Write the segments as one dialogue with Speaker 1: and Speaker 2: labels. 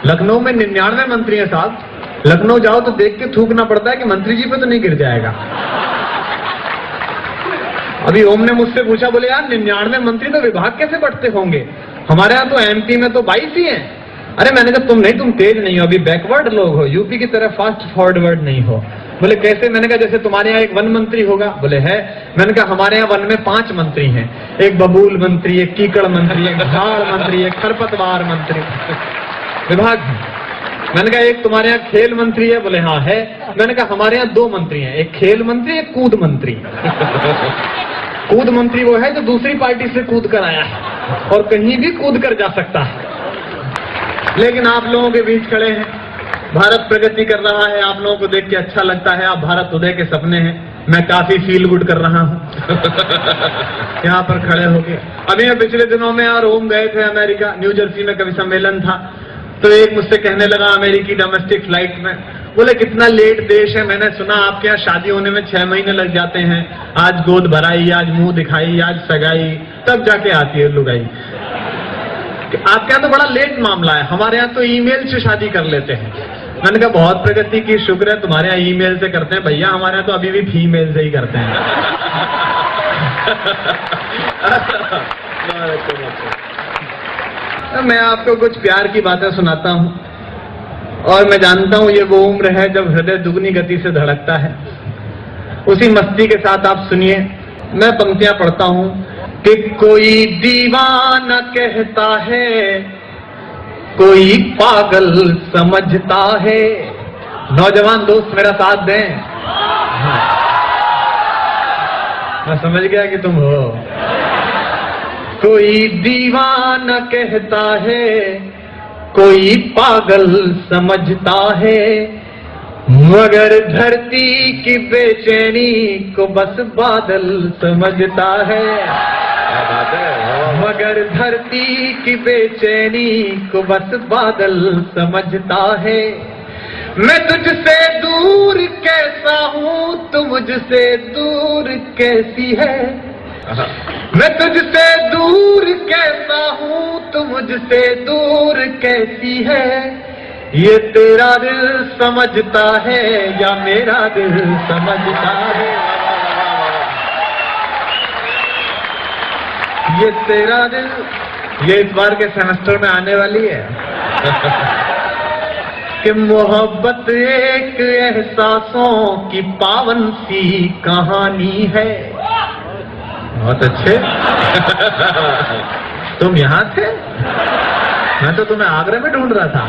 Speaker 1: लखनऊ में 99 मंत्री हैं साहब। लखनऊ जाओ तो देख के थूकना पड़ता है कि मंत्री जी पे तो नहीं गिर जाएगा। अभी ओम ने मुझसे पूछा, बोले यार 99 मंत्री तो विभाग कैसे बढ़ते होंगे, हमारे यहाँ तो एमपी में तो 22 ही हैं। अरे मैंने कहा तुम नहीं, तुम तेज नहीं हो, अभी बैकवर्ड लोग हो, यूपी की तरह फास्ट फॉरवर्ड नहीं हो। बोले कैसे? मैंने कहा जैसे तुम्हारे यहाँ एक वन मंत्री होगा। बोले है। मैंने कहा हमारे यहाँ वन में 5 मंत्री हैं, एक बबूल मंत्री, एक कीकड़ मंत्री, एक झाड़ मंत्री, एक खरपतवार मंत्री, विभाग है। मैंने कहा एक तुम्हारे यहाँ खेल मंत्री है? बोले हाँ है। मैंने कहा हमारे यहाँ 2 मंत्री हैं, एक खेल मंत्री, एक कूद मंत्री। कूद मंत्री वो है जो दूसरी पार्टी से कूद कर आया है और कहीं भी कूद कर जा सकता है। लेकिन आप लोगों के बीच खड़े हैं, भारत प्रगति कर रहा है, आप लोगों को देख के अच्छा लगता है, आप भारत उदय के सपने हैं। मैं काफी फील गुड कर रहा हूं यहाँ पर खड़े होके। अभी मैं पिछले दिनों में यार ओम गए थे अमेरिका, न्यू जर्सी में कवि सम्मेलन था, तो एक मुझसे कहने लगा अमेरिकी डोमेस्टिक फ्लाइट में, बोले कितना लेट देश है, मैंने सुना आपके यहाँ शादी होने में 6 महीने लग जाते हैं, आज गोद भराई, आज मुंह दिखाई, आज सगाई, तब जाके आती है लुगाई। आपके यहाँ तो बड़ा लेट मामला है, हमारे यहाँ तो ईमेल से शादी कर लेते हैं। मैंने कहा बहुत प्रगति की, शुक्र है तुम्हारे यहाँ ईमेल से करते हैं, भैया हमारे यहाँ तो अभी भी फीमेल से ही करते हैं। मैं आपको कुछ प्यार की बातें सुनाता हूं, और मैं जानता हूं ये वो उम्र है जब हृदय दुगनी गति से धड़कता है। उसी मस्ती के साथ आप सुनिए, मैं पंक्तियां पढ़ता हूं कि कोई दीवाना कहता है, कोई पागल समझता है। नौजवान दोस्त मेरा साथ दें। मैं समझ गया कि तुम हो। कोई दीवाना कहता है, कोई पागल समझता है, मगर धरती की बेचैनी को बस बादल समझता है। मगर धरती की बेचैनी को बस बादल समझता है। मैं तुझसे दूर कैसा हूँ, तू मुझसे दूर कैसी है। मैं तुझसे दूर कैसा हूँ, तू मुझसे दूर कैसी है। ये तेरा दिल समझता है या मेरा दिल समझता है। ये तेरा दिल, ये इस बार के सेमेस्टर में आने वाली है कि मोहब्बत एक एहसासों की पावन सी कहानी है। बहुत अच्छे। तुम यहाँ थे? मैं तो तुम्हें आगरा में ढूंढ रहा था।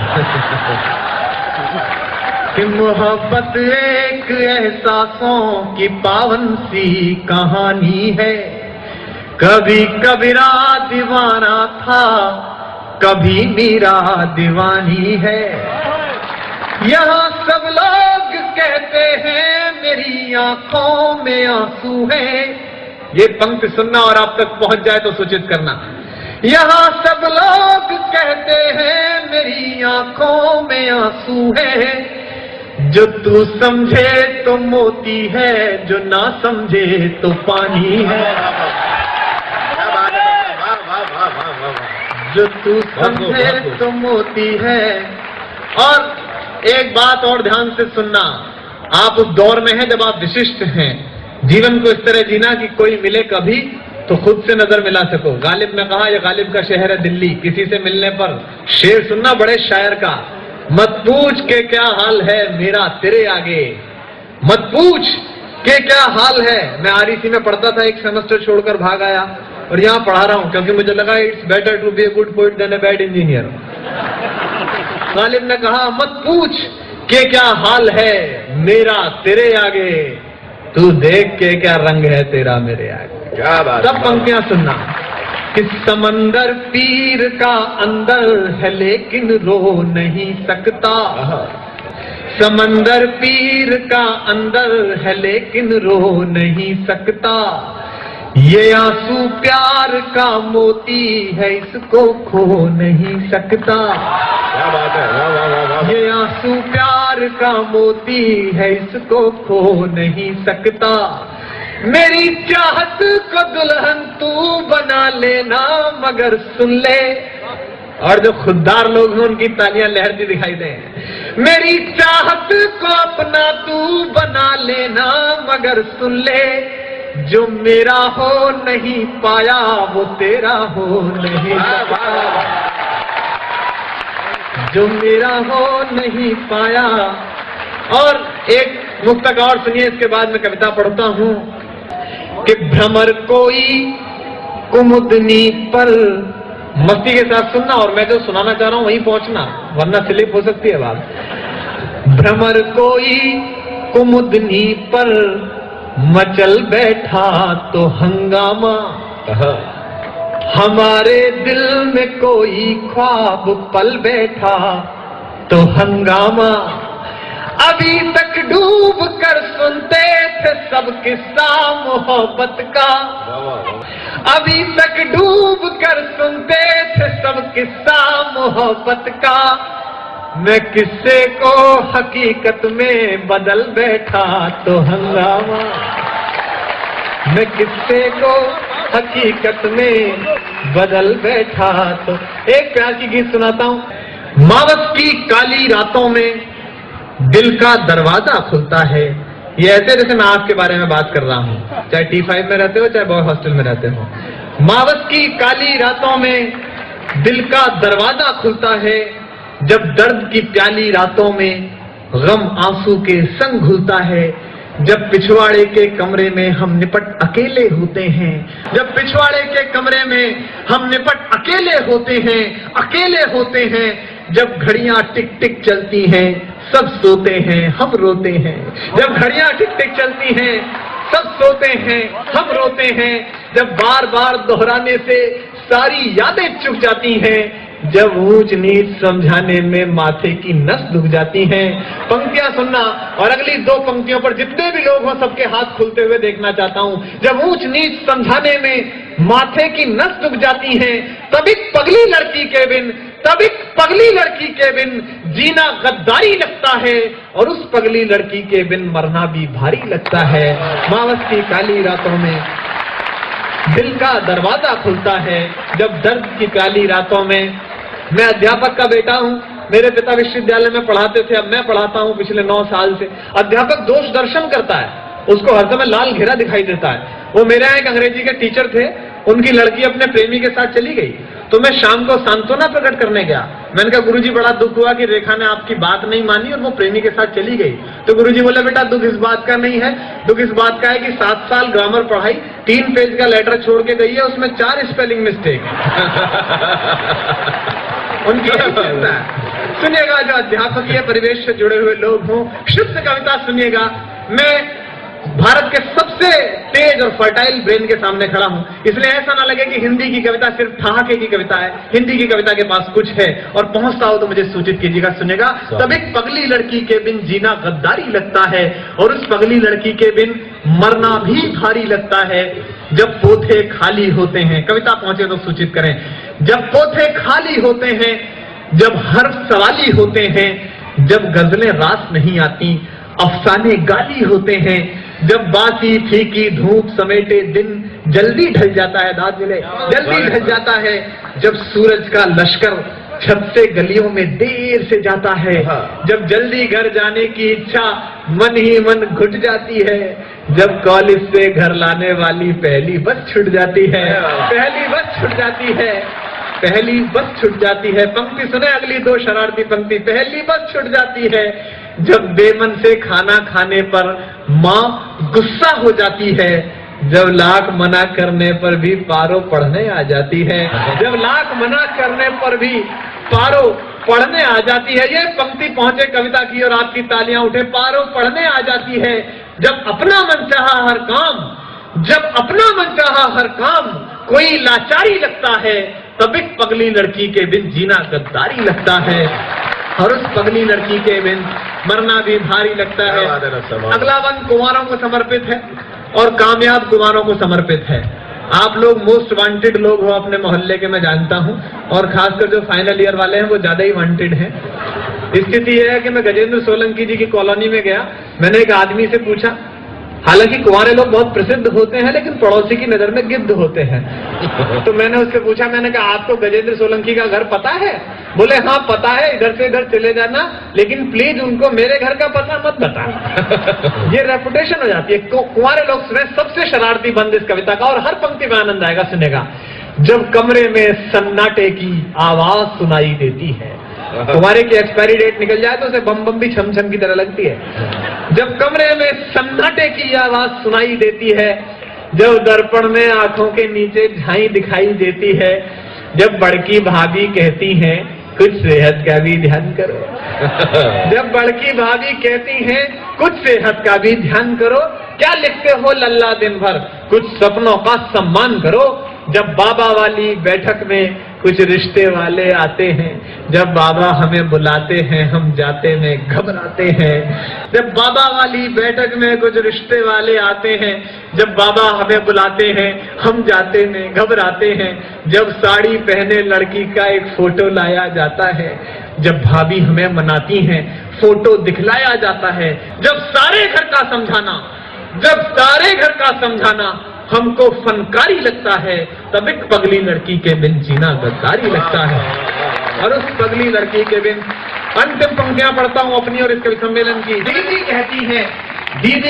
Speaker 1: कि मोहब्बत एक एहसासों की पावन सी कहानी है। कभी कबीरा दीवाना था, कभी मीरा दीवानी है। यहाँ सब लोग कहते हैं मेरी आंखों में आंसू है। ये पंक्ति सुनना और आप तक पहुंच जाए तो सूचित करना। यहाँ सब लोग कहते हैं मेरी आंखों में आंसू है। जो तू समझे तो मोती है, जो ना समझे तो पानी है। जो तू समझे तो मोती है। और एक बात और ध्यान से सुनना, आप उस दौर में हैं जब आप विशिष्ट हैं। जीवन को इस तरह जीना कि कोई मिले कभी तो खुद से नजर मिला सको। गालिब ने कहा, यह गालिब का शहर है दिल्ली, किसी से मिलने पर शेर सुनना बड़े शायर का, मत पूछ के क्या हाल है मेरा तेरे आगे। मत पूछ के क्या हाल है। मैं आरईसी में पढ़ता था, एक सेमेस्टर छोड़कर भाग आया और यहाँ पढ़ा रहा हूं क्योंकि मुझे लगा it's better to be a good poet than a bad engineer. Ghalib ने कहा, मत पूछ के क्या हाल है मेरा तेरे आगे, तू देख के क्या रंग है तेरा मेरे आगे। क्या बात। सब पंक्तियां सुनना कि समंदर पीर का अंदर है लेकिन रो नहीं सकता। समंदर पीर का अंदर है लेकिन रो नहीं सकता। ये आंसू प्यार का मोती है, इसको खो नहीं सकता। क्या बात है। वाह वाह वाह वाह। ये आंसू प्यार का मोती है, इसको खो नहीं सकता। मेरी चाहत को दुल्हन तू बना लेना, मगर सुन ले और जो खुददार लोग हैं उनकी तालियां लहरती दिखाई दे। मेरी चाहत को अपना तू बना लेना, मगर सुन ले जो मेरा हो नहीं पाया वो तेरा हो नहीं पाया, जो मेरा हो नहीं पाया। और एक मुक्तक और सुनिए, इसके बाद मैं कविता पढ़ता हूं कि भ्रमर कोई कुमुदनी पर, मस्ती के साथ सुनना और मैं जो सुनाना चाह रहा हूं वहीं पहुंचना, वरना स्लिप हो सकती है बात। भ्रमर कोई कुमुदनी पर मचल बैठा तो हंगामा, हमारे दिल में कोई ख्वाब पल बैठा तो हंगामा। अभी तक डूब कर सुनते थे सब किस्सा मोहब्बत का, अभी तक डूब कर सुनते थे सब किस्सा मोहब्बत का। मैं किस्से को हकीकत में बदल बैठा तो हंगामा, मैं किस्से को हकीकत में बदल बैठा तो। एक प्यार की गीत सुनाता हूं। मावस की काली रातों में दिल का दरवाजा खुलता है। ये ऐसे जैसे मैं आपके बारे में बात कर रहा हूं, चाहे T5 में रहते हो चाहे बॉय हॉस्टल में रहते हो। मावस की काली रातों में दिल का दरवाजा खुलता है, जब दर्द की प्याली रातों में गम आंसू के संग घुलता है। जब पिछवाड़े के कमरे में हम निपट अकेले होते हैं, जब पिछवाड़े के कमरे में हम निपट अकेले होते हैं, अकेले होते हैं। जब घड़ियां टिक टिक चलती हैं सब सोते हैं हम रोते हैं, जब घड़ियां टिक टिक चलती हैं सब सोते हैं हम रोते हैं। जब बार बार दोहराने से सारी यादें चुक जाती हैं, जब ऊंच नीच समझाने में माथे की नस दुख जाती हैं। पंक्तियां सुनना और अगली दो पंक्तियों पर जितने भी लोग हों सबके हाथ खुलते हुए देखना चाहता हूं। जब ऊंच नीच समझाने में माथे की नस दुख जाती हैं, तब एक पगली लड़की के बिन, तब एक पगली लड़की के बिन जीना गद्दारी लगता है, और उस पगली लड़की के बिन मरना भी भारी लगता है। मावस की काली रातों में दिल का दरवाजा खुलता है, जब दर्द की काली रातों में। मैं अध्यापक का बेटा हूं, मेरे पिता विश्वविद्यालय में पढ़ाते थे, अब मैं पढ़ाता हूं पिछले 9 साल से। अध्यापक दोष दर्शन करता है, उसको हर समय लाल घेरा दिखाई देता है। वो मेरे यहाँ एक अंग्रेजी के टीचर थे, उनकी लड़की अपने प्रेमी के साथ चली गई, तो मैं शाम को सांत्वना प्रकट करने गया। मैंने कहा गुरुजी बड़ा दुख हुआ कि रेखा ने आपकी बात नहीं मानी और वो प्रेमी के साथ चली गई। तो गुरुजी बोले बेटा दुख इस बात का नहीं है, दुख इस बात का है कि 7 साल ग्रामर पढ़ाई, 3 पेज का लेटर छोड़ के गई है, उसमें 4 स्पेलिंग मिस्टेक उनकी चिंता है। सुनिएगा, जो अध्यापकीय परिवेश से जुड़े हुए लोग हों, शुद्ध कविता सुनिएगा। मैं भारत के सबसे तेज और फर्टाइल ब्रेन के सामने खड़ा हूं, इसलिए ऐसा ना लगे कि हिंदी की कविता सिर्फ ठहाके की कविता है। हिंदी की कविता के पास कुछ है, और पहुंचता हो तो मुझे सूचित कीजिएगा। सुनेगा, तब एक पगली लड़की के बिन जीना गद्दारी लगता है, और उस पगली लड़की के बिन मरना भी भारी लगता है। जब पोथे खाली होते हैं, कविता पहुंचे तो सूचित करें। जब पोथे खाली होते हैं, जब हर्फ सवाली होते हैं, जब गजलें रास नहीं आती, अफसाने गाली होते हैं। जब बासी फीकी धूप समेटे दिन जल्दी ढल जाता है, दाद मिले, जल्दी ढल जाता है। जब सूरज का लश्कर छत से गलियों में देर से जाता है, जब जल्दी घर जाने की इच्छा मन ही मन घुट जाती है, जब कॉलेज से घर लाने वाली पहली बस छूट जाती है, पहली बस छूट जाती है, पहली बस छूट जाती है। पंक्ति सुने अगली दो शरारती पंक्ति। पहली बस छूट जाती है जब बेमन से खाना खाने पर माँ गुस्सा हो जाती है, जब लाख मना करने पर भी पारो पढ़ने आ जाती है, जब लाख मना करने पर भी पारो पढ़ने आ जाती है। ये पंक्ति पहुंचे कविता की और आपकी तालियां उठे। पारो पढ़ने आ जाती है जब अपना मन चाहा हर काम, जब अपना मन चाहा हर काम कोई लाचारी लगता है, तब एक पगली लड़की के बिन जीना गद्दारी लगता है, और उस पगली लड़की के बिन मरना भी भारी लगता है। अगला वन कुंवारों को समर्पित है और कामयाब कुंवारों को समर्पित है। आप लोग मोस्ट वांटेड लोग हो अपने मोहल्ले के, मैं जानता हूं, और खासकर जो फाइनल ईयर वाले हैं वो ज्यादा ही वांटेड हैं। स्थिति यह है कि मैं गजेंद्र सोलंकी जी की कॉलोनी में गया, मैंने एक आदमी से पूछा हालांकि कुंवारे लोग बहुत प्रसिद्ध होते हैं, लेकिन पड़ोसी की नजर में गिद्ध होते हैं। तो मैंने उससे पूछा, मैंने कहा आपको गजेंद्र सोलंकी का घर पता है? बोले हाँ पता है, इधर से इधर चले जाना, लेकिन प्लीज उनको मेरे घर का पता मत बता। ये रेपुटेशन हो जाती है। कुंवारे लोग सुने सबसे शरारती बंद इस कविता का, और हर पंक्ति में आनंद आएगा सुनेगा। जब कमरे में सन्नाटे की आवाज सुनाई देती है, कुंवारे की एक्सपायरी डेट निकल जाए तो उसे बम बम भी छम छम की तरह लगती है। जब कमरे में सन्नाटे की आवाज सुनाई देती है, जब दर्पण में आंखों के नीचे झाई दिखाई देती है, जब बड़की भाभी कहती हैं कुछ सेहत का भी ध्यान करो, जब बड़की भाभी कहती हैं कुछ सेहत का भी ध्यान करो, क्या लिखते हो लल्ला दिन भर, कुछ सपनों का सम्मान करो। जब बाबा वाली बैठक में कुछ रिश्ते वाले आते हैं, जब बाबा हमें बुलाते हैं हम जाते में घबराते हैं। जब बाबा वाली बैठक में कुछ रिश्ते वाले आते हैं, जब बाबा हमें बुलाते हैं हम जाते में घबराते हैं। जब साड़ी पहने लड़की का एक फोटो लाया जाता है, जब भाभी हमें मनाती हैं फोटो दिखलाया जाता है। जब सारे घर का समझाना हमको फनकारी लगता है, तब एक पगली लड़की के बिन जीना गद्दारी लगता है। और उस पगली लड़की के बिन अंतिम पंक्तियां पढ़ता हूं अपनी और इस कवि सम्मेलन की। दीदी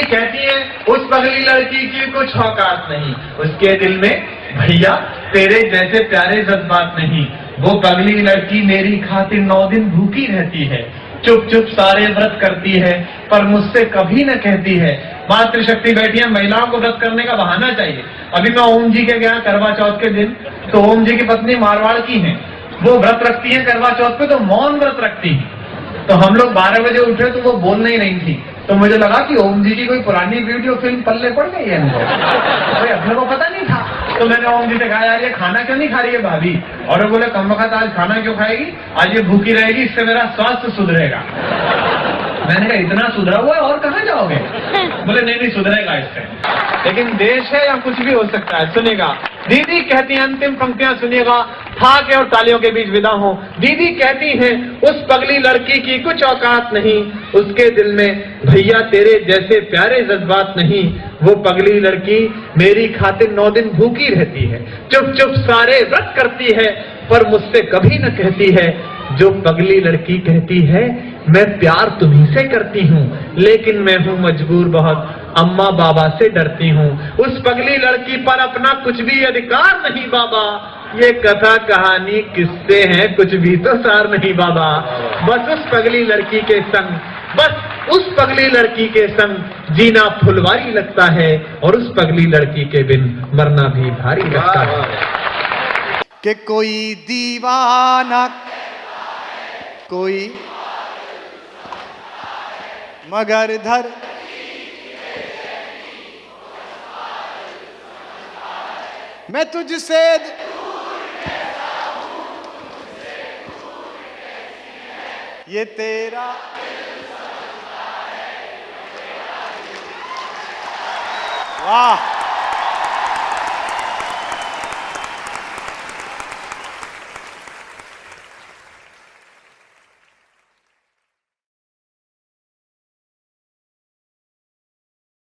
Speaker 1: कहती है उस पगली लड़की की कुछ औकात नहीं, उसके दिल में भैया तेरे जैसे प्यारे जज्बात नहीं। वो पगली लड़की मेरी खातिर 9 दिन भूखी रहती है, चुप चुप सारे व्रत करती है, पर मुझसे कभी न कहती है। मातृशक्ति बैठी है, महिलाओं को व्रत करने का बहाना चाहिए। अभी मैं ओम जी के गया करवा चौथ के दिन, तो ओम जी की पत्नी मारवाड़ की है, वो व्रत रखती है करवा चौथ पे, तो मौन व्रत रखती है। तो हम लोग 12 बजे उठे तो वो बोल नहीं रही थी, तो मुझे लगा कि ओम जी की कोई पुरानी वीडियो फिल्म पल्ले पड़ गई है इनको, अरे अपने को पता नहीं था। तो मैंने ओम जी से कहा यार ये खाना क्यों नहीं खा रही है भाभी? और वो बोले कम वक्त आज खाना क्यों खाएगी, आज ये भूखी रहेगी, इससे मेरा स्वास्थ्य सुधरेगा। मैंने कहा इतना सुधरा हुआ है और कहाँ जाओगे? बोले नहीं सुधरेगा इससे। लेकिन देश है या कुछ भी हो सकता है। सुनिएगा, दीदी कहती हैं, अंतिम पंक्तियां सुनिएगा, ठाके और तालियों के बीच विदा हो। दीदी कहती हैं उस पगली लड़की की कुछ औकात नहीं, उसके दिल में भैया तेरे जैसे प्यारे जज्बात नहीं। वो पगली लड़की मेरी खातिर 9 दिन भूखी रहती है, चुप चुप सारे व्रत करती है, पर मुझसे कभी न कहती है। जो पगली लड़की कहती है मैं प्यार तुम्ही से करती हूँ, लेकिन मैं हूँ मजबूर बहुत, अम्मा बाबा से डरती हूँ। उस पगली लड़की पर अपना कुछ भी अधिकार नहीं बाबा, ये कथा कहानी किससे है कुछ भी तो सार नहीं बाबा। बस उस पगली लड़की के संग जीना फुलवारी लगता है, और उस पगली लड़की के बिन मरना भी भारी लगता है।
Speaker 2: कि कोई दीवाना कोई मगर धर मैं तुझसे ये तेरा वाह।